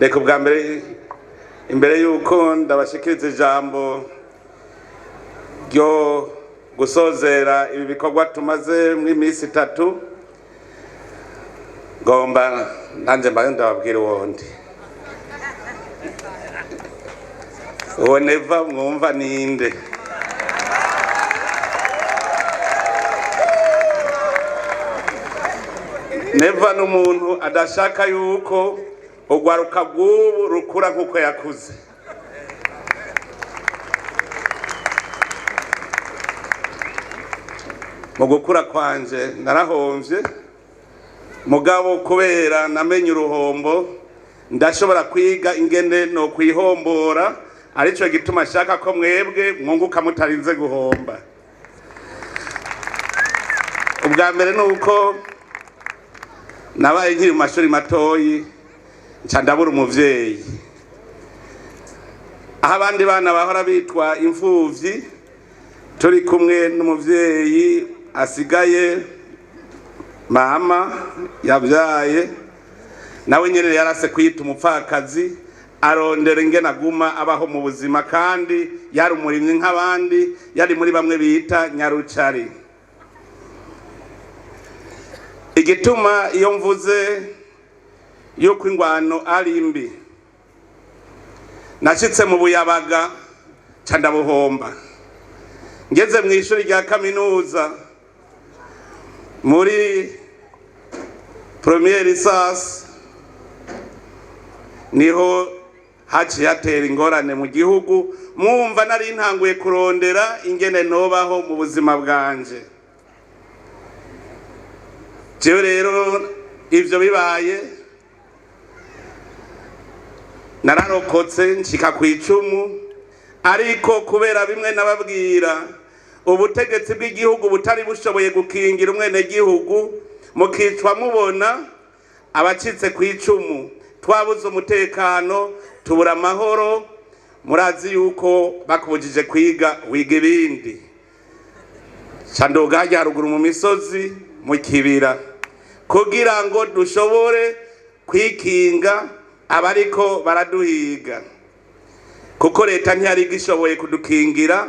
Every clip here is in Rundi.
Reka bwa mbere imbere yuko ndabashikiriza ijambo ryo gusozera ibi bikorwa tumaze mu minsi 3 ngomba nanje mbaye ndababwira wondi uwo neva mwumva ninde neva n'umuntu adashaka yuko ugwaruka bw'ubu rukura nkuko yakuze. Mu gukura kwanje narahomvye mugabo kubera namenye uruhombo ndashobora kwiga ingene no kwihombora, arico gituma shaka ko mwebwe mwunguka mutarinze guhomba. Ubwa mbere nuko nabaye nkiri mu mashuri matoyi ndabura umuvyeyi, aho abandi bana bahora bitwa imfuvyi turi kumwe n'umuvyeyi asigaye mama yabyaye nawe nyene yarase kwita umupfakazi arondera ingene aguma abaho mu buzima, kandi yari umurimyi nk'abandi, yari muri bamwe bita nyarucari. Igituma iyo mvuze yuko ingwano ari mbi, nashitse mu Buyabaga ca ndabuhomba, ngeze mu ishuri rya kaminuza muri première licence niho haciye hatera ingorane mu gihugu, mwumva nari ntanguye kurondera ingene nobaho mu buzima bwanje. Jewe rero ivyo bibaye nararokotse nshika kw'icumu, ariko kubera bimwe nababwira ubutegetsi bw'igihugu butari bushoboye gukingira umwene gihugu, mukicwa mubona abacitse kw'icumu, twabuze umutekano, tubura amahoro. Murazi yuko bakubujije kwiga wiga ibindi, candoga hajya haruguru mu misozi mu kibira kugira ngo dushobore kwikinga abariko baraduhiga, kuko leta ntiyari gishoboye kudukingira,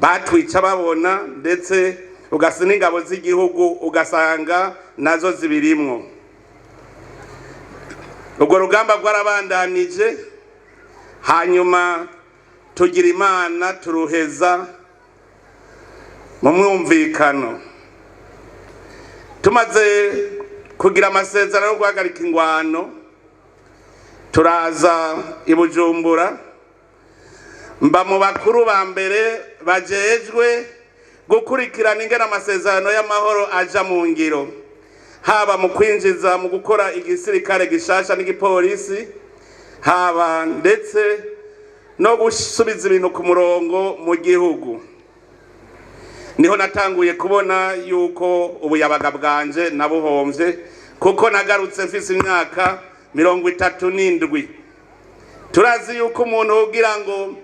batwica babona, ndetse ugasa n'ingabo z'igihugu ugasanga nazo zibirimwo. Ubwo rugamba rwarabandanije, hanyuma tugira Imana turuheza mu mwumvikano. Tumaze kugira amasezerano yo guhagarika ingwano, turaza i Bujumbura, mba mu bakuru ba mbere bajejwe gukurikirana ingene amasezerano y'amahoro aja mu ngiro, haba mu kwinjiza mu gukora igisirikare gishasha n'igipolisi, haba ndetse no gusubiza ibintu ku murongo mu gihugu. Niho natanguye kubona yuko Ubuyabaga bwanje nabuhomvye, kuko nagarutse mfise imyaka 37. Turazi yuko umuntu ugira ngo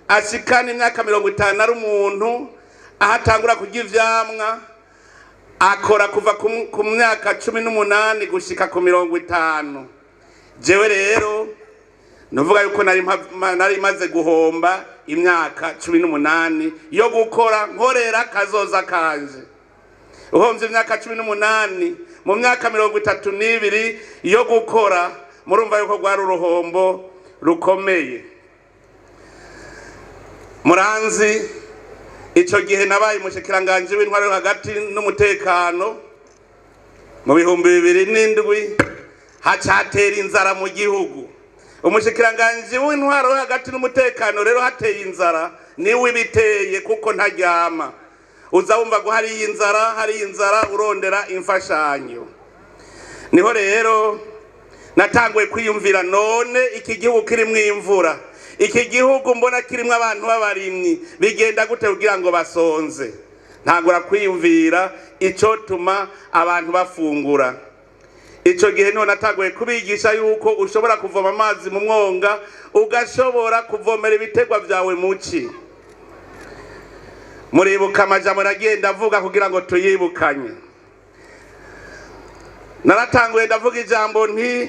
ashikane imyaka 50 ari umuntu ahatangura kurya ivyamwa, akora kuva ku myaka 18 gushika ku 50. Jewe rero nuvuga yuko nari maze guhomba imyaka 18 yo gukora nkorera kazoza kanje. Uhomvye imyaka 18 mu myaka 32 yo gukora, murumva yuko gwari uruhombo rukomeye. Muranzi ico gihe nabaye umushikiranganje w'intwaro hagati n'umutekano mu 2007, hacatera inzara mu gihugu. Umushikiranganje w'intwaro hagati n'umutekano rero hateye inzara niwe biteye, kuko ntaryama. Uzabumva ngo hari inzara urondera imfashanyo. Niho rero natanguye kwiyumvira, none iki gihugu kirimwo imvura, iki gihugu mbona kirimwo abantu b'abarimyi, bigenda gute kugira ngo basonze? Ntangura kwiyumvira ico tuma abantu bafungura. Ico gihe niho natanguye kubigisha yuko ushobora kuvoma amazi mu mwonga, ugashobora kuvomera ibitegwa vyawe muci. Muribuka amajambo nagenda avuga kugira ngo tuyibukanye. Naratanguye ndavuga ijambo nti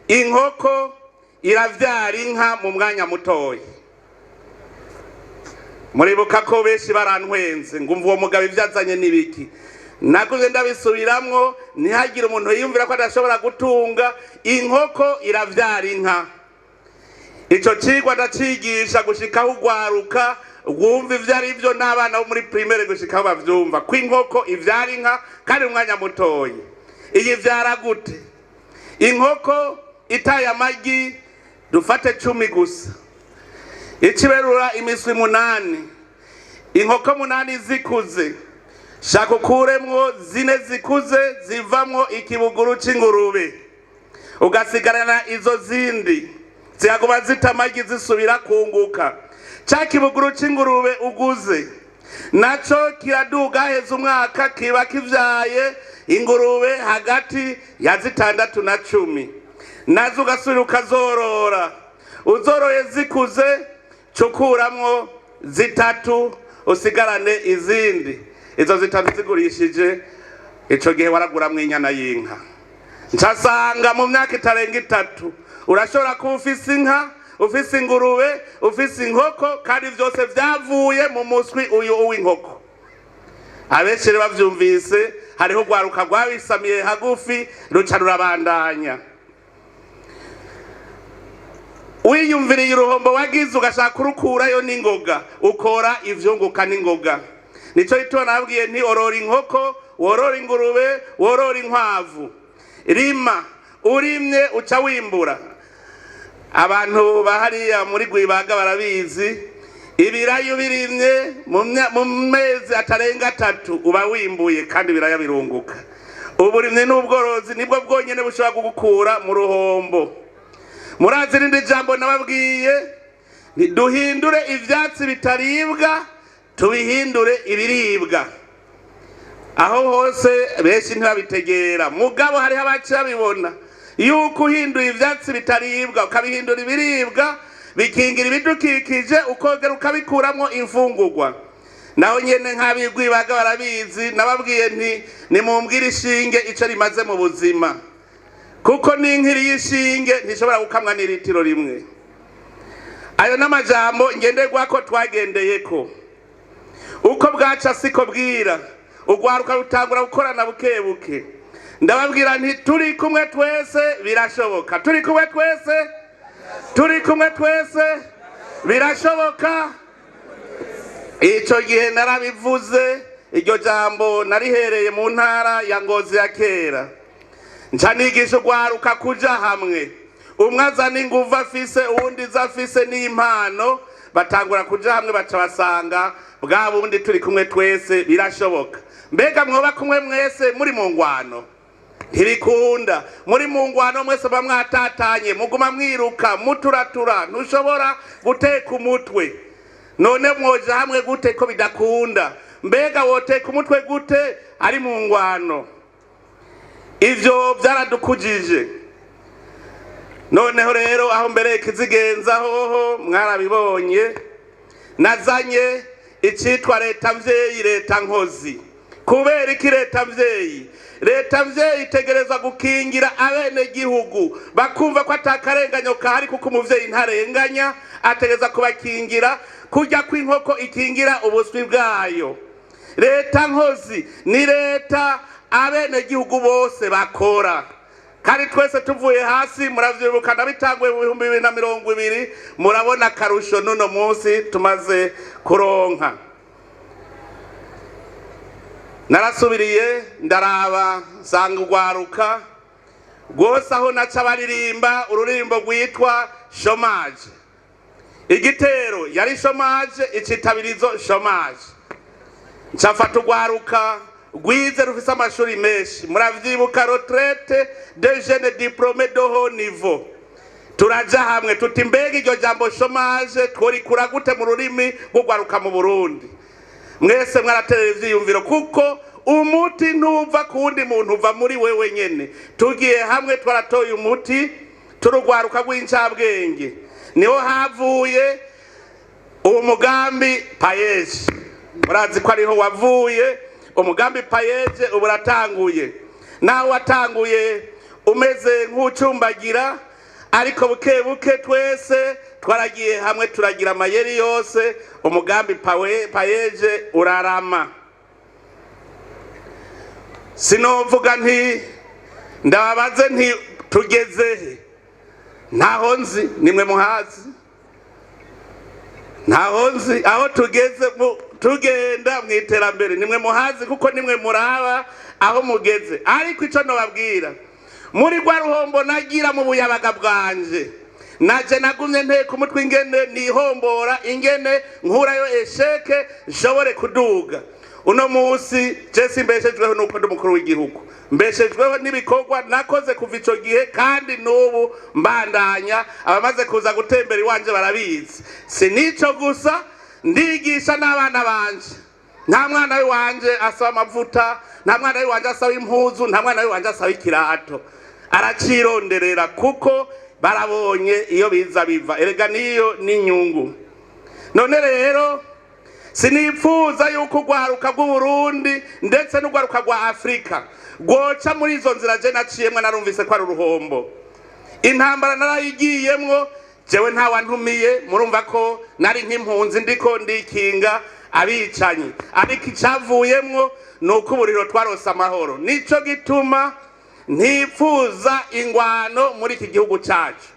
inkoko iravyara inka mu mwanya mutoyi. Muribuka ko benshi barantwenze ngumva uwo mugabo ivyazanye nibiki. Nakuze ndabisubiramwo ntihagire umuntu yiyumvira ko adashobora gutunga inkoko iravyara inka. Ico cigwa ndacigisha gushika ugwaruka gwumva ivyo ari byo n'abana bo muri primaire gushika bavyumva ko inkoko ivyara inka kandi umwanya mutoyi. Iyi vyara gute? Inkoko itaye amagi dufate 10 gusa. Ikiberura imiswi 8. Inkoko 8 zikuze. Shaka ukuremwo 4 zikuze zivamwo ikibuguru c'ingurube. Ugasigarana izo zindi. Ziyaguma zita amagi zisubira kunguka. Cha kibuguru c'ingurube uguze. Naco kiraduga heza umwaka kiba kivyaye ingurube hagati ya 6 na 10. Nazo ugasubira ukazorora. Uzoroye zikuze cukuramwo 3 usigarane izindi. Izo 3 zigurishije ico gihe waraguramwo inyana y'inka. Ncasanga mu myaka itarenga 3 urashobora kuba ufise inka, ufise ingurube, ufise inkoko kandi vyose vyavuye mu muswi uyu uw'inkoko. Abenshi bavyumvise hariho gwaruka gwabisamiye hagufi ruca rurabandanya. Wiyumviriye uruhombo wagize ugashaka kurukurayo n'ingoga ukora ivyunguka n'ingoga. Nico gituma nabwiye nti orora inkoko, worora ingurube, worora inkwavu. Rima urimye uca wimbura. Abantu bahariya muri Gwibaga barabizi ibirayo birimye mu mezi atarenga 3 uba wimbuye kandi biraya birunguka. Uburimye n'ubworozi nibwo bwonyene bushobora kugukura mu ruhombo. Murazi rindi jambo nababwiye duhindure ivyatsi bitaribwa tubihindure ibiribwa. Aho hose benshi ntibabitegera mugabo hari abaca bibona yuko uhinduye ivyatsi bitaribwa ukabihindura ibiribwa bikingira ibidukikije ukogera ukabikuramwo imfungurwa. Naho nyene nk'abigwibaga barabizi nababwiye nti nimumbwire ishinge ico rimaze mu buzima. Kuko n'inkiri y'ishinge ntishobora gukamwa n'ilitiro rimwe. Ayo n'amajambo ngenderwa ko twagendeyeko. Uko bwaca siko bwira. Ugwaruka rutangura gukorana bukebuke. Ndababwira nti turi kumwe twese birashoboka. Turi kumwe twese? Turi kumwe twese birashoboka. Ico gihe narabivuze iryo jambo narihereye mu ntara ya Ngozi ya kera. Nca nigisha ugwaruka kuja hamwe. Umwe azana inguvu afise uwundi zafise n'impano batangura kuja hamwe baca basanga bwa bundi turi kumwe twese birashoboka. Mbega mwoba kumwe mwese muri mu ngwano? Ntibikunda. Muri mu ngwano mwese bamwatatanye muguma mwiruka muturatura ntushobora guteka umutwe. None mwoja hamwe gute ko bidakunda? Mbega woteka umutwe gute ari mu ngwano? Ivyo vyaradukujije. Noneho rero aho mbere kizigenza hoho mwarabibonye nazanye icitwa leta mvyeyi leta nkozi. Kubera iki leta mvyeyi? Leta mvyeyi itegerezwa gukingira abene gihugu bakumva ko atakarenganyo kahari kuko umuvyeyi ntarenganya ategerezwa kubakingira kujya kw'inkoko ikingira ubuswi bwayo. Leta nkozi ni leta abene gihugu bose bakora. Kandi twese tuvuye hasi muravyibuka nabitangwe mu 2020 murabona karusho nuno munsi tumaze kuronka. Narasubiriye ndaraba sanga ugwaruka rwose aho naca baririmba ururimbo rwitwa chômage. Igitero yari chômage icitabirizo chômage. Ncafata ugwaruka rwize rufise amashuri menshi muravyibuka retraite de jeunes diplômés de haut niveau. Turaja hamwe tuti mbega iryo jambo chômage tworikura gute mu rurimi rw'ugwaruka mu Burundi. Mwese mwaraterera ivyiyumviro kuko umuti ntuva kundi muntu uva muri wewe nyene. Tugiye hamwe twaratoye umuti turugwaruka rw'incabwenge. Niho havuye uwo mugambi payeje. Murazi ko ariho wavuye umugambi payeje uburatanguye. Naho watanguye umeze nk'ucumbagira ariko buke buke twese twaragiye hamwe turagira amayeri yose umugambi payeje urarama. Sinovuga nti ndababaze nti tugezehe, ntaho nzi, nimwe muhazi, ntaho nzi aho tugeze tugenda mu iterambere, nimwe muhazi kuko nimwe muraba aho mugeze. Ariko ico nobabwira, muri rwa ruhombo nagira mu buyabaga bwanje, naje nagumye nteka umutwe ingene nihombora, ingene nkurayo esheke nshobore kuduga. Uno musi Jesse mbeshejweho nuko ndi mukuru w'igihugu, mbeshejweho n'ibikorwa nakoze kuva ico gihe, kandi n'ubu mbandanya. Abamaze kuza gutembera iwanje barabizi. Sinico gusa, ndigisha n'abana banje. Nta mwana wanje asaba amavuta, nta mwana wanje asaba impuzu, nta mwana wanje asaba ikirato. Aracironderera kuko barabonye iyo biza biva. Erega niyo n'inyungu. None rero sinipfuza yuko urwaruka rw'Uburundi ndetse n'urwaruka rwa Afrika rwoca muri izo nzira je naciyemwe, narumvise ko ari uruhombo. Intambara narayigiyemwo, jewe ntawantumiye, murumva ko nari nk'impunzi ndiko ndikinga abicanyi, ariko icavuyemwo nuko uburiro twarose amahoro. Nico gituma ntipfuza ingwano muri iki gihugu cacu,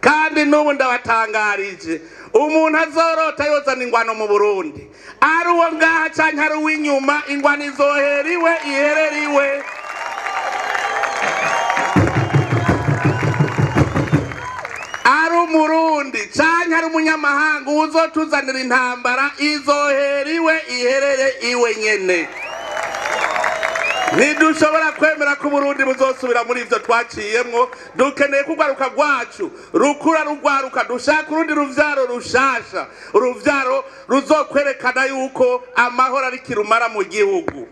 kandi n'ubu ndabatangarije, umuntu azorota yozana ingwano mu Burundi ari uwo ngaha canke ari uw'inyuma, ingwano izoheriwe ihereriwe. Ari umurundi canke ari umunyamahanga uzotuzanira intambara, izoheriwe iherere iwe nyene. Ntidushobora kwemera ko Burundi buzosubira muri ivyo twaciyemwo. Dukeneye kugwaruka rwacu rukura rugwaruka, dushaka urundi ruvyaro rushasha, uruvyaro ruzokwerekana yuko amahoro ari kirumara mu gihugu.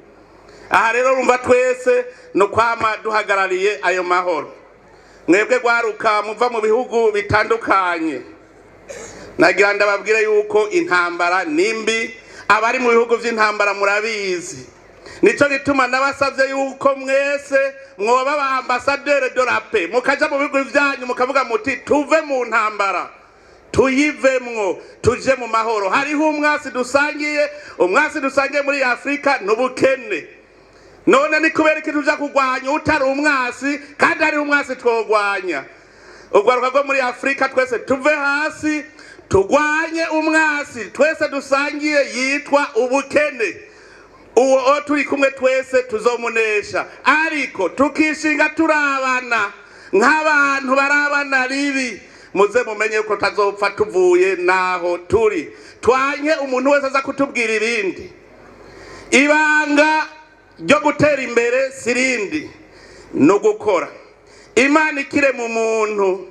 Aha rero rumva twese no kwama duhagarariye ayo mahoro. Mwebwe gwaruka muva mu bihugu bitandukanye, nagira ndababwire yuko intambara nimbi, abari mu bihugu vy'intambara murabizi. Nico gituma nabasavye yuko mwese mwoba ba ambassadeur de la paix, mukaja mu bihugu vyanyu mukavuga muti tuve mu ntambara tuyivemwo tuje mu mahoro. Hariho umwasi dusangiye muri Afrika n'ubukene. None ni kubera iki tuja kugwanya utari umwasi kandi ari umwasi twogwanya? Urwaruka rwo muri Afrika twese tuve hasi tugwanye umwasi twese dusangiye yitwa ubukene. Uwo turi kumwe twese tuzomunesha, ariko tukishinga turabana nk'abantu barabana ribi. Muze mumenye ko tazopfa tuvuye naho turi, twanye umuntu wese aza kutubwira ibindi. Ibanga ryo gutera imbere sirindi no gukora. Imana ikire mu muntu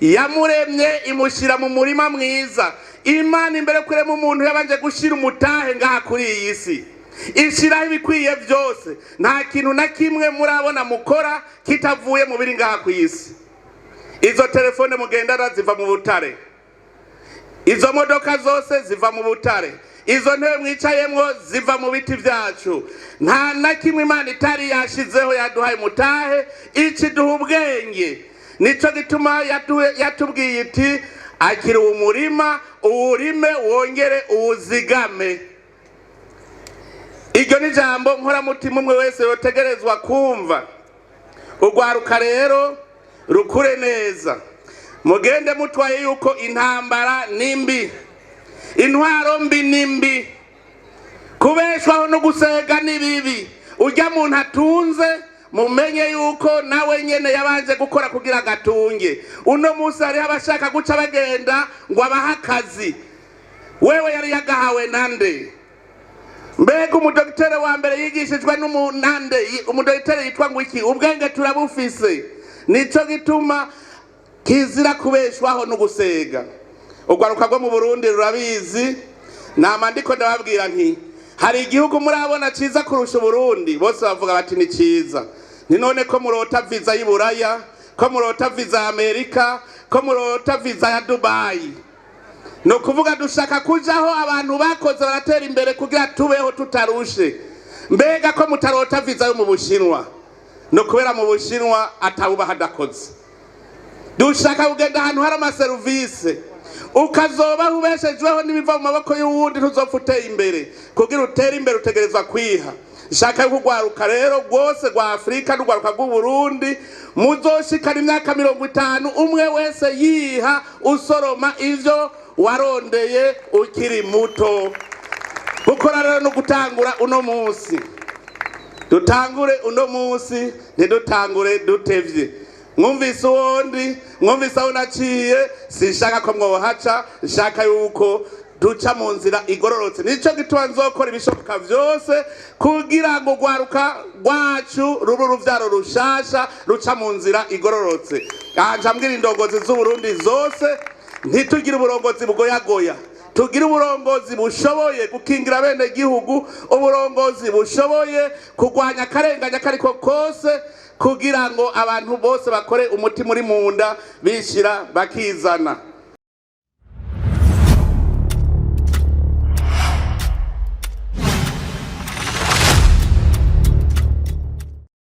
yamuremye imushira mu murima mwiza. Imana imbere kurema umuntu yabanje gushira umutahe ngaha kuri iyi si, ishiraho ibikwiye byose. Nta kintu na kimwe murabona mukora kitavuye mu biri ngaha ku isi. Izo telefone mugendana ziva mu butare, izo modoka zose ziva mu butare, izo ntebe mwicayemwo ziva mu biti vyacu. Nta na kimwe Imana itari yashizeho yaduhaye mutahe, ikiduha ubwenge. Nico gituma yatubwiye iti akira umurima uwurime wongere uwuzigame. Iryo ni jambo nkoramutima umwe wese yotegerezwa kumva. Urwaruka rero rukure neza, mugende mutwaye yuko intambara nimbi, intwaro mbi nimbi, kubeshwaho no gusega nibibi. Urya muntu atunze mumenye yuko nawe nyene yabanje gukora kugira gatunge. Uno musi hari abashaka guca bagenda ngo abaha akazi, wewe yari yagahawe nande? Mbega umudokiteri wa mbere yigishijwe n'umunande, umudokiteri yitwa ngo iki? Ubwenge turabufise. Nico gituma kizira kubeshwaho no gusega. Urwaruka rwo mu Burundi rurabizi, nama ndiko ndababwira nti hari igihugu murabona ciza kurusha Burundi, bose bavuga bati ni ciza. Ni none ko murota visa y'Iburaya, ko murota visa Amerika, ko murota visa ya Dubai. No kuvuga dushaka kujaho abantu bakoze baratera imbere kugira tubeho tutarushe. Mbega ko mutarota visa yo mu Bushinwa? No kubera mu Bushinwa atawuba hadakoze. dushaka kugenda ahantu hari amaserivisi ukazoba ubeshejweho n'ibiva mu maboko y'uwundi ntuzopfa uteye imbere. Kugira utere imbere utegerezwa kwiha. Shaka yuko ugwaruka rero rwose rwa Afrika n'ugwaruka rw'u Burundi muzoshikana imyaka 50 umwe wese yiha usoroma ivyo warondeye ukiri muto. Gukora rero no gutangura uno munsi. Dutangure uno munsi ntidutangure dutevye. Mwumvise uwundi, mwumvise aho naciye, sinshaka ko mwohaca, nshaka yuko duca mu nzira igororotse. Nico gituma nzokora ibishoboka vyose kugira ngo gwaruka rwacu ruru ruvyaro rushasha ruca mu nzira igororotse. Anja mbwira indongozi z'u Burundi zose ntitugira uburongozi bugoyagoya. Tugira uburongozi bushoboye gukingira bene gihugu, uburongozi bushoboye kugwanya karenganya kariko kose kugira ngo abantu bose bakore umuti muri munda bishira bakizana.